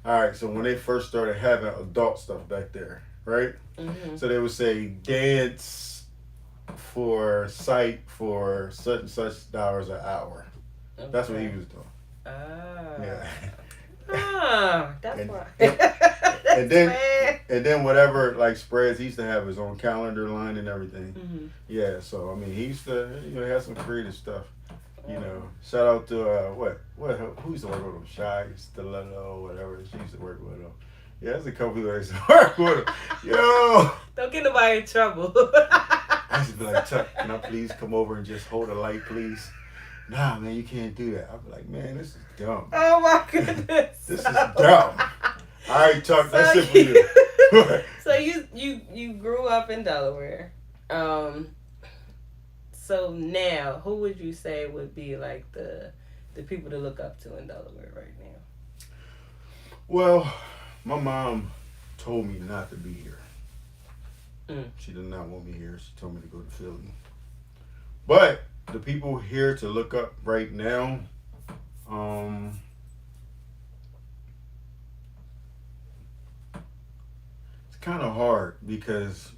all right, so when they first started having adult stuff back there, right? Mm-hmm. So they would say dance for site for such and such dollars an hour. Okay. That's what he was doing. Yeah. That's why. And then whatever like spreads, he used to have his own calendar line and everything. Mm-hmm. Yeah, so I mean, he used to have some creative stuff. Shout out to who used to work with him? Shy, Stiletto, whatever. She used to work with him. Yeah, there's a couple people that used to work with him. Yo, don't get nobody in trouble. I used to be like, Chuck, can I please come over and just hold a light, please? Nah, man, you can't do that. I'd be like, man, this is dumb. Oh my goodness. This is dumb. All right, Chuck, that's it for you. So you grew up in Delaware. So now, who would you say would be like the people to look up to in Delaware right now? Well, my mom told me not to be here. She did not want me here. She told me to go to Philly. But the people here to look up right now, Um, it's kind of hard because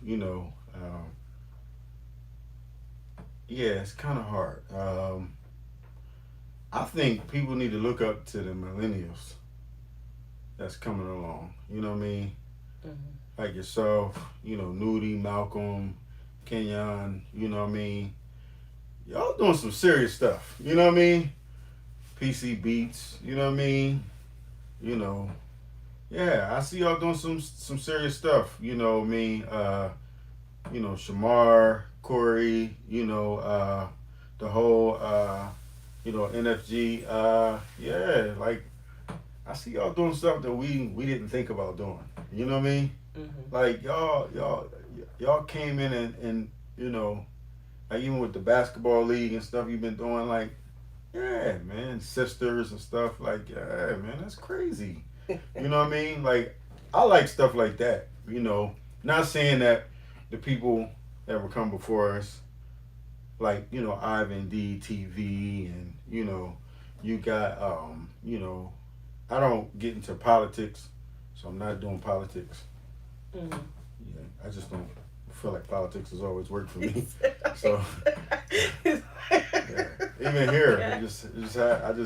yeah, it's kind of hard. I think people need to look up to the millennials that's coming along. You know what I mean? Mm-hmm. Like yourself, Nudie, Malcolm, Kenyon. You know what I mean? Y'all doing some serious stuff. You know what I mean? PC Beats. You know what I mean? You know, yeah, I see y'all doing some serious stuff. You know what I mean? Shamar, Corey. The whole NFG. Yeah, like I see y'all doing stuff that we didn't think about doing. You know what I mean? Mm-hmm. Like y'all came in and like even with the basketball league and stuff you've been doing, like yeah, man, sisters and stuff, like yeah, man, that's crazy. You know what I mean? Like I like stuff like that. Not saying that the people that were come before us, like Ivan D TV, and you got I don't get into politics, so I'm not doing politics. Mm-hmm. Yeah, I just don't feel like politics has always worked for me. So yeah, even here, Yeah. I just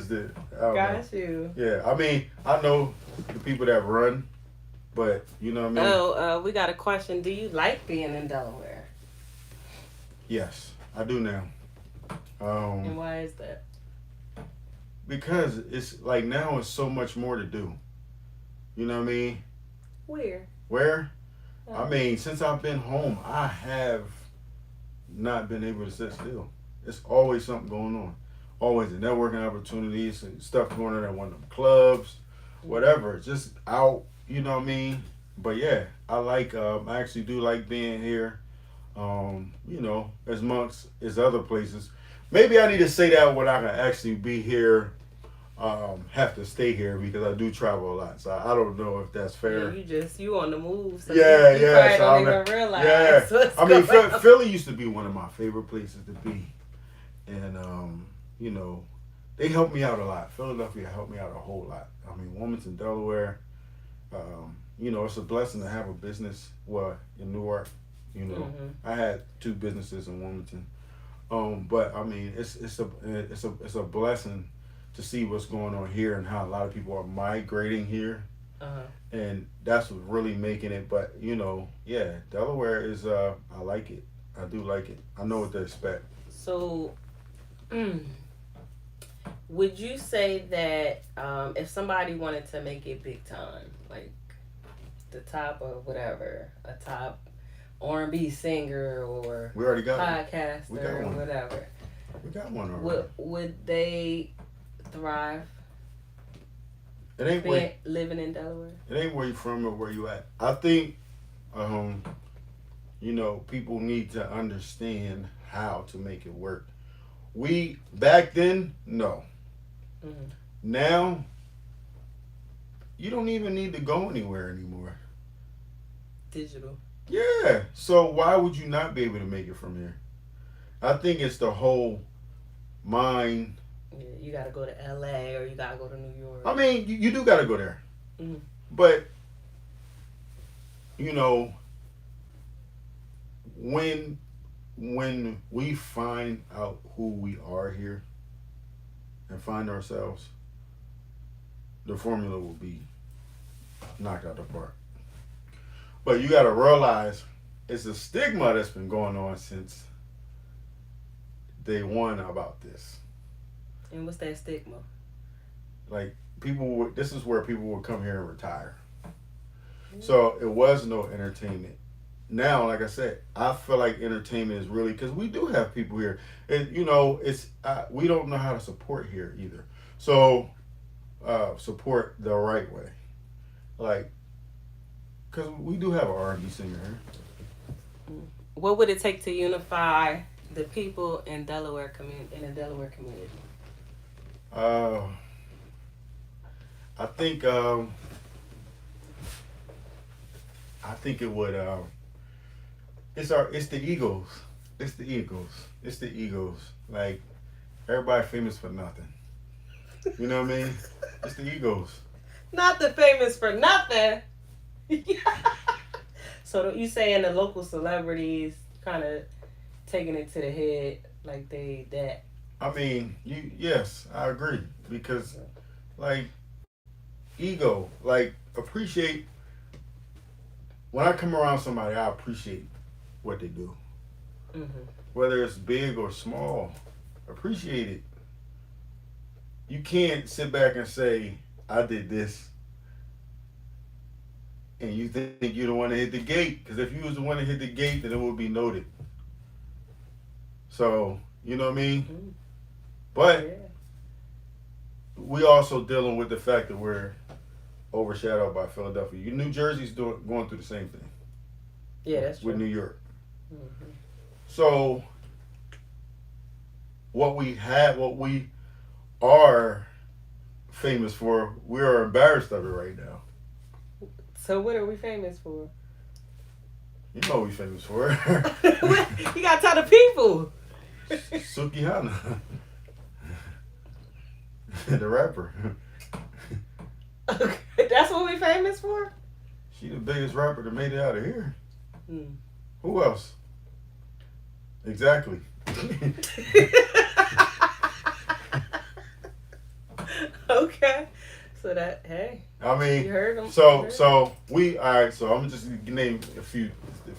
did. I don't know. Got you. Yeah, I mean, I know the people that run, but you know what I mean. Oh, we got a question. Do you like being in Delaware? Yes, I do now. And why is that? Because it's like now it's so much more to do. You know what I mean? Where? Where? Oh. I mean, since I've been home, I have not been able to sit still. It's always something going on. Always the networking opportunities and stuff going on at one of them clubs, whatever. Just out, you know what I mean? But yeah, I actually do like being here. As much as other places. Maybe I need to say that when I can actually be here, have to stay here because I do travel a lot. So I don't know if that's fair. Yeah, you on the move. So yeah, you yeah. probably don't even realize. Yeah. What's I mean, going on. Philly used to be one of my favorite places to be, and they helped me out a lot. Philadelphia helped me out a whole lot. I mean, Wilmington, Delaware. It's a blessing to have a business. In Newark. Mm-hmm. I had 2 businesses in Wilmington. But I mean, it's a blessing to see what's going on here and how a lot of people are migrating here, and that's what's really making it. But yeah, Delaware is I like it. I do like it. I know what to expect. So, would you say that if somebody wanted to make it big time, like the top of whatever, a top R&B singer or we already got podcaster we got or one. whatever, We got one already. would they thrive It ain't living in Delaware? It ain't where you from or where you at. I think, people need to understand how to make it work. We back then, no. Mm-hmm. Now, you don't even need to go anywhere anymore. Digital. Yeah. So why would you not be able to make it from here? I think it's the whole mind. Yeah, you gotta go to LA or you gotta go to New York. I mean, you do got to go there. Mm-hmm. But, when we find out who we are here and find ourselves, the formula will be knocked out the park. But you got to realize it's a stigma that's been going on since day one about this. And what's that stigma? Like this is where people would come here and retire. So it was no entertainment. Now, like I said, I feel like entertainment is really, because we do have people here, and it's we don't know how to support here either. So support the right way, like, because we do have an R&B singer here. What would it take to unify the people in Delaware in the Delaware community? I think it would. It's the egos. It's the egos. Like, everybody famous for nothing. You know what I mean? It's the egos. Not the famous for nothing. So you saying the local celebrities kind of taking it to the head like they that? I mean, yes, I agree because like ego, like appreciate. When I come around somebody, I appreciate what they do, whether it's big or small. Appreciate it. You can't sit back and say, "I did this," and you think you're the one that hit the gate. Because if you was the one that hit the gate, then it would be noted. So you know what I mean. But we also dealing with the fact that we're overshadowed by Philadelphia. New Jersey's going through the same thing. Yeah, that's true. With New York. So what we are famous for, we are embarrassed of it right now. So what are we famous for? You know what we famous for. You gotta tell the people. Sukihana. The rapper. Okay, that's what we famous for? She the biggest rapper that made it out of here. Who else? Exactly. Okay. So that, hey. I mean, you heard them. So we, all right, so I'm gonna just name a few.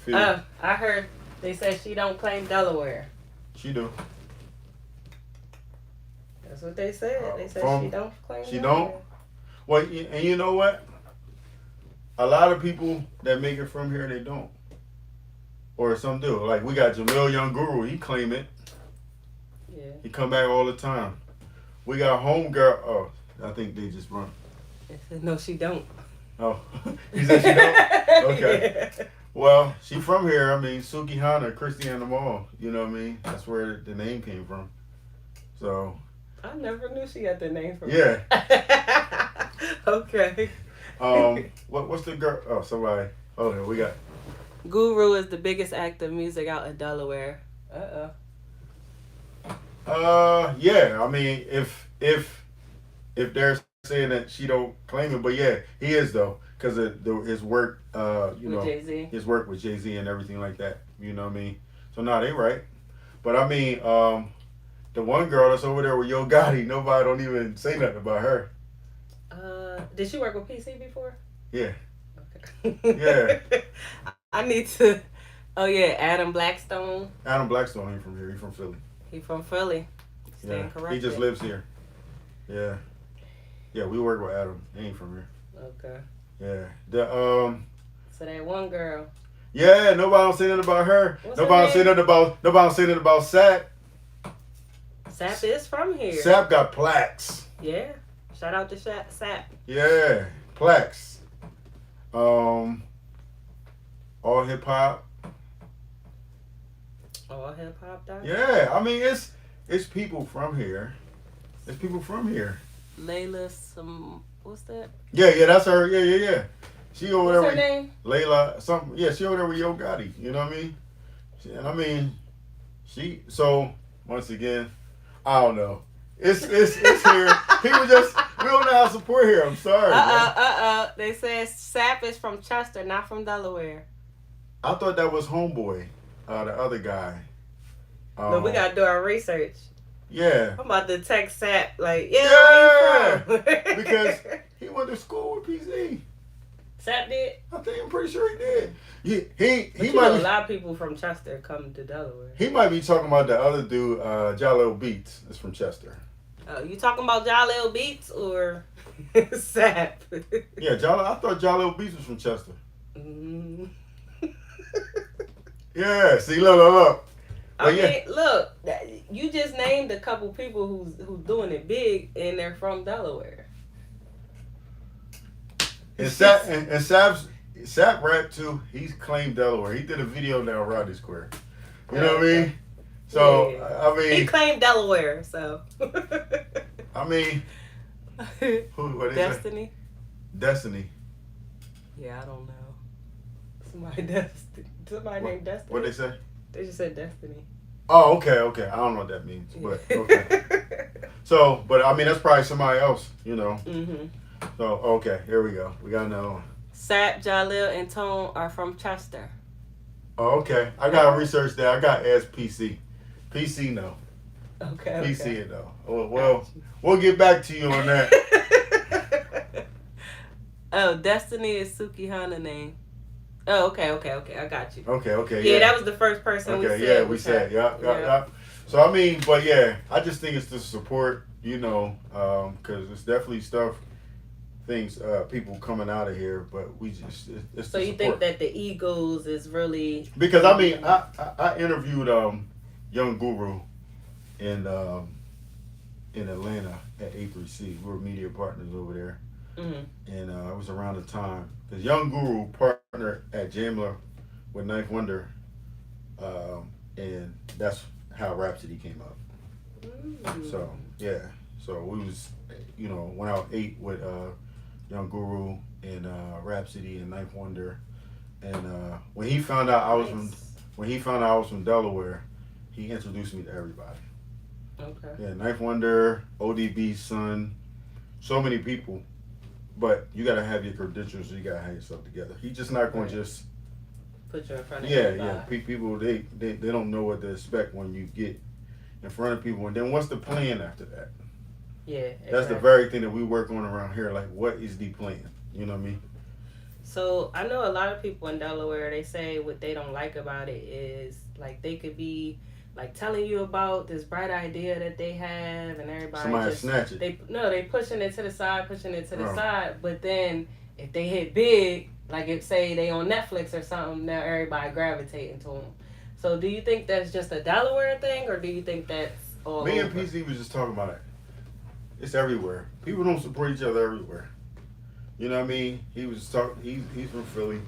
I heard they said she don't claim Delaware. She do. That's what they said. They said she don't claim She Delaware. don't? Well, and you know what? A lot of people that make it from here, they don't. Or some do. Like, we got Jamil Young Guru. He claim it. Yeah. He come back all the time. We got Homegirl. Oh, I think they just run. They said, no, she don't. Oh, he said she don't? Okay. Yeah. Well, she from here. I mean, Sukihana, Christiana Mall. You know what I mean? That's where the name came from. So. I never knew she had the name from. Yeah. Okay. What's the girl? Oh, somebody. Oh, here we got. Guru is the biggest act of music out in Delaware. Yeah. I mean, if they're saying that she don't claim it, but yeah, he is though, because his work, with Jay-Z. His work with Jay-Z and everything like that. You know what I mean? So nah, they right. But I mean, the one girl that's over there with Yo Gotti, nobody don't even say nothing about her. Did she work with PC before? Yeah. Okay. Yeah. I need to. Oh yeah, Adam Blackstone. Adam Blackstone ain't from here. He's from Philly. He from Philly. Yeah. He just lives here. Yeah. Yeah, we work with Adam. He ain't from here. Okay. Yeah. So that one girl. Yeah, nobody don't say nothing about her. Nobody say nothing about Sap. Sap is from here. Sap got plaques. Yeah. Shout out to Sap. Yeah, plaques. All hip hop. All hip hop. Yeah, I mean it's people from here. It's people from here. Layla, what's that? Yeah, that's her. Yeah. She over there. What's her name? Layla, something. Yeah, she over there with Yo Gotti. You know what I mean? So once again, I don't know. It's here. People we don't know how to support here. I'm sorry. They said Sap is from Chester, not from Delaware. I thought that was Homeboy, the other guy. But we gotta do our research. Yeah. I'm about to text Sap like, where you from? Because he went to school with PZ. Sap did? I think I'm pretty sure he did. He might. A lot of people from Chester come to Delaware. He might be talking about the other dude, Jalil Beats, is from Chester. Oh, you talking about Jalil Beats or Sap? Yeah, I thought Jalil Beats was from Chester. Yeah, see, look. I mean, look, you just named a couple people who's doing it big, and they're from Delaware. And Sap rap too. He's claimed Delaware. He did a video down Rodney Square. You know what I mean? So yeah. I mean, he claimed Delaware. So I mean, what Destiny. Destiny. Yeah, I don't know. Somebody named Destiny. What they say? They just said Destiny. Oh, okay. I don't know what that means, but okay. So, but I mean, that's probably somebody else, you know. Mm-hmm. So, okay, here we go. We got another one. Sap, Jalil, and Tone are from Chester. Oh, okay. I got to research that. I got to ask PC. PC, no. Okay. PC, no. Well, we'll get back to you on that. Oh, Destiny is Sukihana name. Oh, okay. I got you. Okay. Yeah, that was the first person we said. Yeah, we said. Yeah. So, I mean, but yeah, I just think it's the support, you know, because it's definitely things, people coming out of here, but we just, it's so the you support. think that the Eagles is really. Because, I mean, I interviewed Young Guru in Atlanta at A3C. We were media partners over there. Mm-hmm. And it was around the time because Young Guru partnered at Jamil with Ninth Wonder, and that's how Rhapsody came up. Mm-hmm. So yeah, so we was, you know, went out ate with Young Guru and Rhapsody and Ninth Wonder, and when he found out I was from Delaware, he introduced me to everybody. Okay. Yeah, Ninth Wonder, ODB's son, so many people. But you gotta have your credentials. You gotta have yourself together. He's just not gonna just put you in front of everybody. People they don't know what to expect when you get in front of people. And then what's the plan after that? Yeah, exactly. That's the very thing that we work on around here. Like, what is the plan? You know what I mean? So I know a lot of people in Delaware. They say what they don't like about it is like they could be like telling you about this bright idea that they have, and everybody somebody just snatch it. They pushing it to the side, but then if they hit big, like if say they on Netflix or something, now everybody gravitating to them. So do you think that's just a Delaware thing, or do you think that's all Me over? and PC was just talking about it. It's everywhere. People don't support each other everywhere. You know what I mean? He was talking. He's from Philly,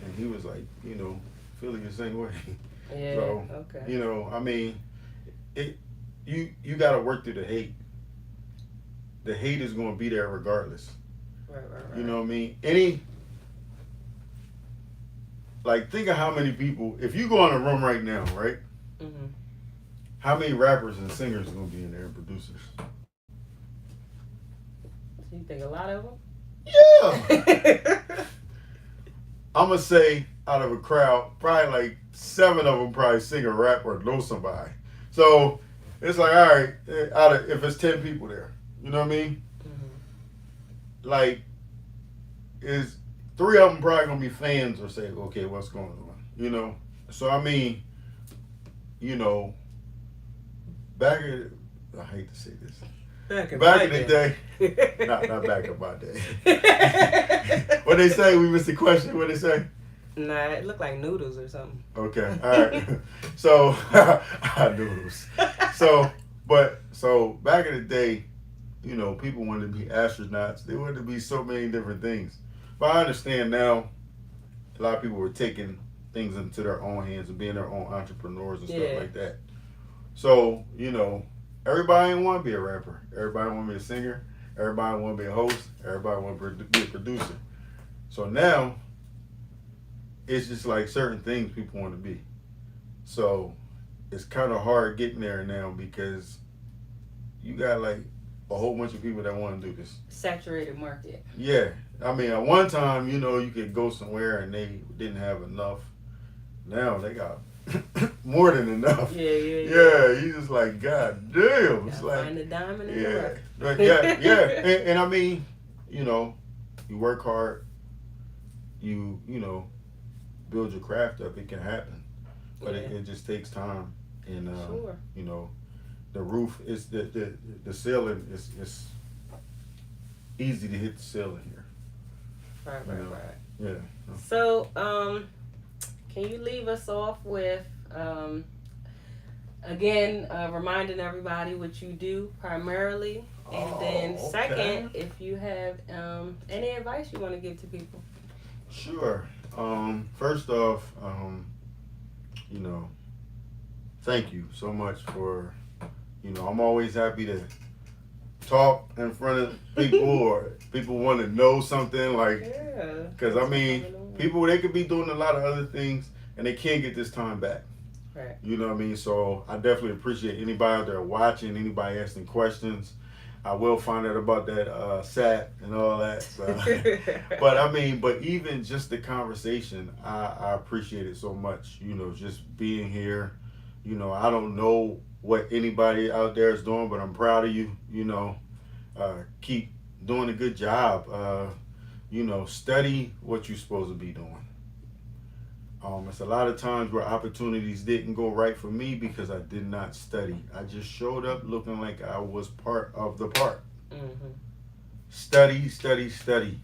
and he was like, you know, Philly the same way. Yeah. So, okay. you know, I mean, you got to work through the hate. The hate is going to be there regardless. Right. You know what I mean? Think of how many people, if you go in a room right now, right? Mm-hmm. How many rappers and singers are going to be in there and producers? So you think a lot of them? Yeah. I'm going to say out of a crowd, probably like 7 of them probably sing or rap or know somebody. So it's like, all right, if it's 10 people there, you know what I mean? Mm-hmm. Like, is 3 of them probably gonna be fans or say, okay, what's going on? You know? So I mean, you know, I hate to say this. Back in the day. not back in my day. What they say? We missed the question. What they say? Nah, it looked like noodles or something. Okay, all right. So, noodles. So back in the day, you know, people wanted to be astronauts. They wanted to be so many different things. But I understand now, a lot of people were taking things into their own hands and being their own entrepreneurs and stuff like that. So, you know, everybody didn't want to be a rapper. Everybody want to be a singer. Everybody want to be a host. Everybody want to be a producer. So now, it's just like certain things people want to be. So it's kind of hard getting there now because you got like a whole bunch of people that want to do this. Saturated market. Yeah. I mean, at one time, you know, you could go somewhere and they didn't have enough. Now they got more than enough. Yeah. You just like, God damn. It's like, find the diamond in the rough. And I mean, you know, you work hard, you know, build your craft up, it can happen. But it just takes time. And you know, the roof is the ceiling is easy to hit the ceiling here. Right. Yeah. So, can you leave us off with again reminding everybody what you do primarily, and then second, if you have any advice you want to give to people? Sure. First off, you know, thank you so much for, you know, I'm always happy to talk in front of people or people want to know something, like, because I mean, people, they could be doing a lot of other things and they can't get this time back. Right. You know what I mean? So I definitely appreciate anybody out there watching, anybody asking questions. I will find out about that SAT and all that. So. But I mean, but even just the conversation, I appreciate it so much. You know, just being here. You know, I don't know what anybody out there is doing, but I'm proud of you. You know, keep doing a good job. You know, study what you're supposed to be doing. It's a lot of times where opportunities didn't go right for me because I did not study. I just showed up looking like I was part of the part. Mm-hmm. Study, study, study.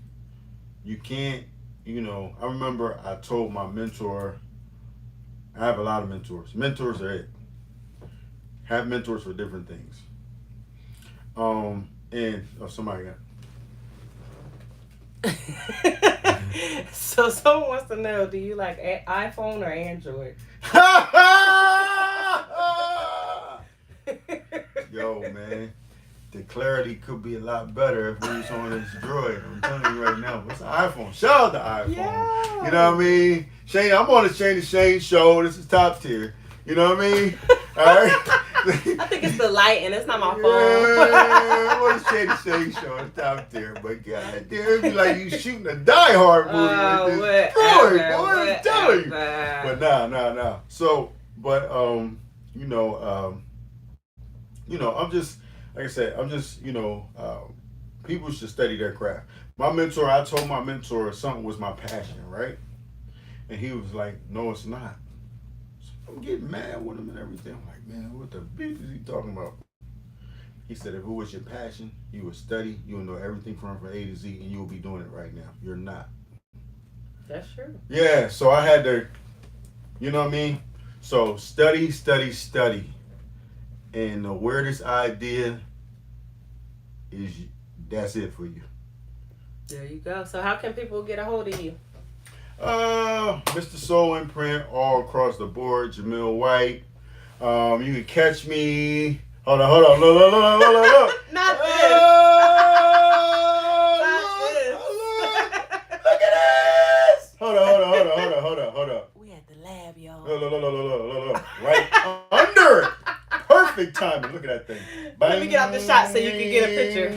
You can't, you know, I remember I told my mentor, I have a lot of mentors. Mentors are it. Have mentors for different things. Somebody got. So someone wants to know, do you like iPhone or Android? Yo, man, the clarity could be a lot better if we was on this Droid. I'm telling you right now, what's an iPhone? Shout out to iPhone. Yeah. You know what I mean? Shane, I'm on the Shane show. This is top tier. You know what I mean? All right. I think it's the light and it's not my phone. Yeah, I'm on the Shane show. It's top tier. But goddamn, it'd be like you shooting a Die Hard movie with this Droid, boy. I'm telling you. But nah. So, but I'm just, like I said, I'm just, people should study their craft. My mentor, I told my mentor something was my passion, right? And he was like, no, it's not. So I'm getting mad with him and everything. I'm like, man, what the beef is he talking about? He said, if it was your passion, you would study, you would know everything from A to Z, and you will be doing it right now. You're not. That's true. Yeah, so I had to, you know what I mean? So study. And the weirdest idea is that's it for you. There you go. So how can people get a hold of you? Mr. Soul Imprint all across the board. Jamil White. You can catch me. Hold on. Look. Not this. Look at this. Hold on. We at the lab, y'all. Look. Right under it. Perfect timing. Look at that thing. Let me get out the shot so you can get a picture.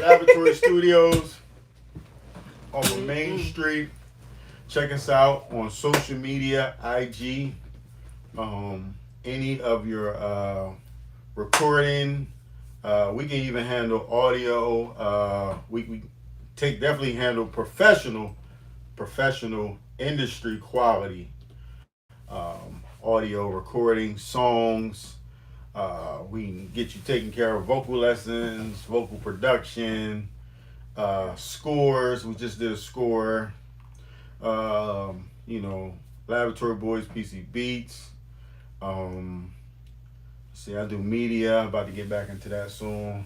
Laboratory Studios on Main Street. Check us out on social media, IG. Any of your recording. We can even handle audio. We definitely handle professional industry quality audio recording, songs. We can get you taken care of vocal lessons, vocal production, scores. We just did a score. Laboratory Boys PC Beats. I do media. I'm about to get back into that soon.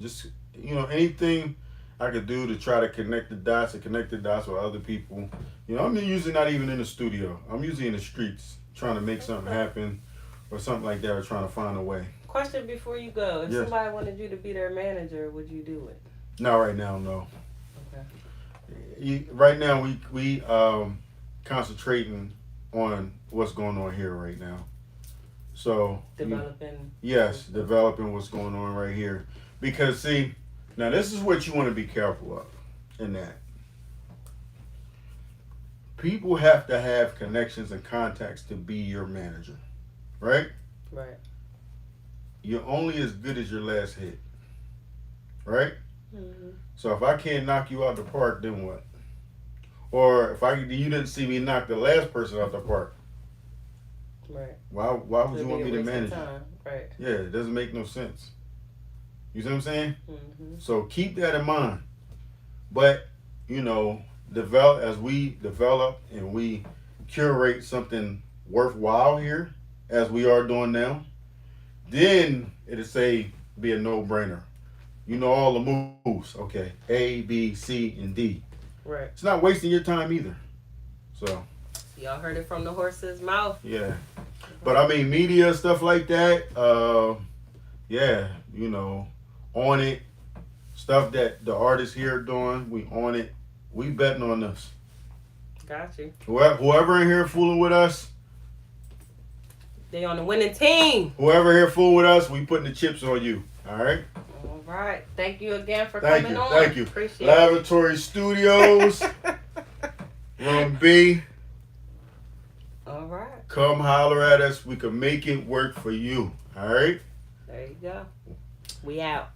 Just anything I could do to try to connect the dots with other people. I'm usually not even in the studio. I'm usually in the streets trying to make something happen or something like that, or trying to find a way. Question before you go. If somebody wanted you to be their manager, would you do it? Not right now, no. Okay. Right now, we concentrating on what's going on here right now. So developing what's going on right here. Because see, now this is what you want to be careful of in that. People have to have connections and contacts to be your manager, right? Right. You're only as good as your last hit, right? Mm-hmm. So if I can't knock you out the park, then what? Or if you didn't see me knock the last person out the park, right? Why would you want me to manage? Right. Yeah, it doesn't make no sense. You see what I'm saying? Mm-hmm. So keep that in mind. But as we develop and we curate something worthwhile here, as we are doing now, then it'll be a no-brainer. You know all the moves. Okay, A, B, C, and D. Right. It's not wasting your time either. So. Y'all heard it from the horse's mouth. Yeah. But I mean, media, stuff like that, on it. Stuff that the artists here are doing, we on it. We betting on this. Got you. Whoever in here fooling with us, they on the winning team. Whoever here fooling with us, we putting the chips on you. All right. All right. Thank you again for coming on. Thank you. Appreciate Laboratory Studios, Room B. All right. Come holler at us. We can make it work for you. All right. There you go. We out.